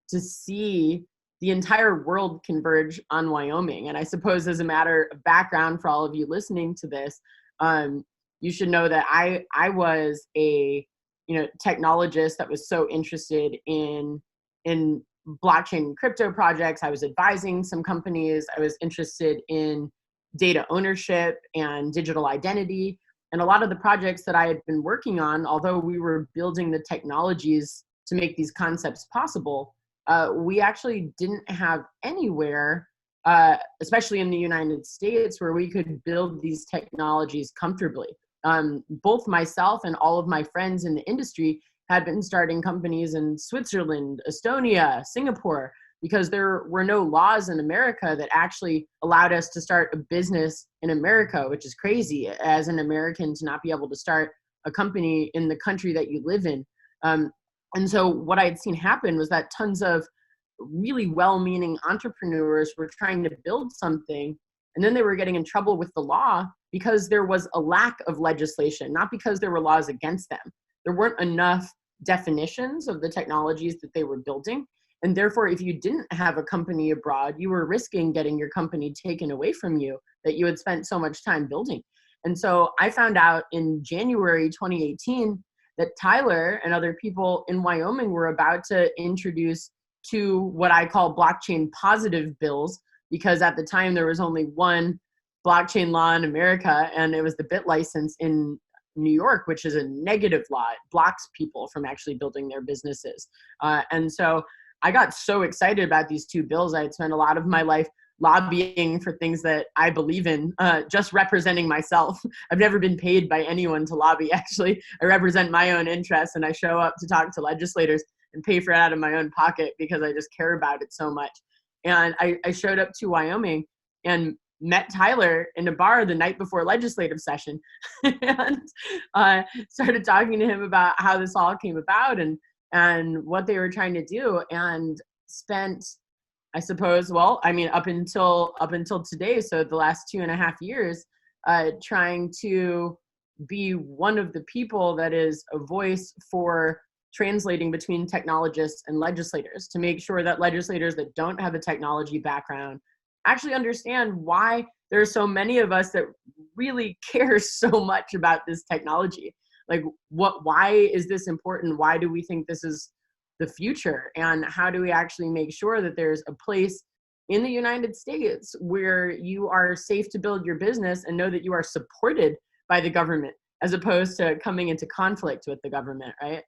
to see the entire world converge on Wyoming. And I suppose as a matter of background for all of you listening to this, you should know that I was a technologist that was so interested in blockchain and crypto projects. I was advising some companies. I was interested in data ownership and digital identity. And a lot of the projects that I had been working on, although we were building the technologies to make these concepts possible, we actually didn't have anywhere, especially in the United States, where we could build these technologies comfortably. Both myself and all of my friends in the industry had been starting companies in Switzerland, Estonia, Singapore, because there were no laws in America that actually allowed us to start a business in America, which is crazy as an American to not be able to start a company in the country that you live in. And so what I had seen happen was that tons of really well-meaning entrepreneurs were trying to build something, and then they were getting in trouble with the law because there was a lack of legislation, not because there were laws against them. There weren't enough definitions of the technologies that they were building. And therefore, if you didn't have a company abroad, you were risking getting your company taken away from you that you had spent so much time building. And so I found out in January 2018 that Tyler and other people in Wyoming were about to introduce two what I call blockchain positive bills, because at the time there was only one blockchain law in America, and it was the bit license in New York, which is a negative law. It blocks people from actually building their businesses. And so I got so excited about these two bills. I had spent a lot of my life lobbying for things that I believe in, just representing myself. I've never been paid by anyone to lobby, actually. I represent my own interests, and I show up to talk to legislators and pay for it out of my own pocket because I just care about it so much. And I showed up to Wyoming and met Tyler in a bar the night before legislative session and started talking to him about how this all came about and what they were trying to do, and spent, I suppose, well, I mean, up until today, so the last 2.5 years, trying to be one of the people that is a voice for translating between technologists and legislators, to make sure that legislators that don't have a technology background actually understand why there are so many of us that really care so much about this technology. Like, why is this important? Why do we think this is the future? And how do we actually make sure that there's a place in the United States where you are safe to build your business and know that you are supported by the government, as opposed to coming into conflict with the government, right?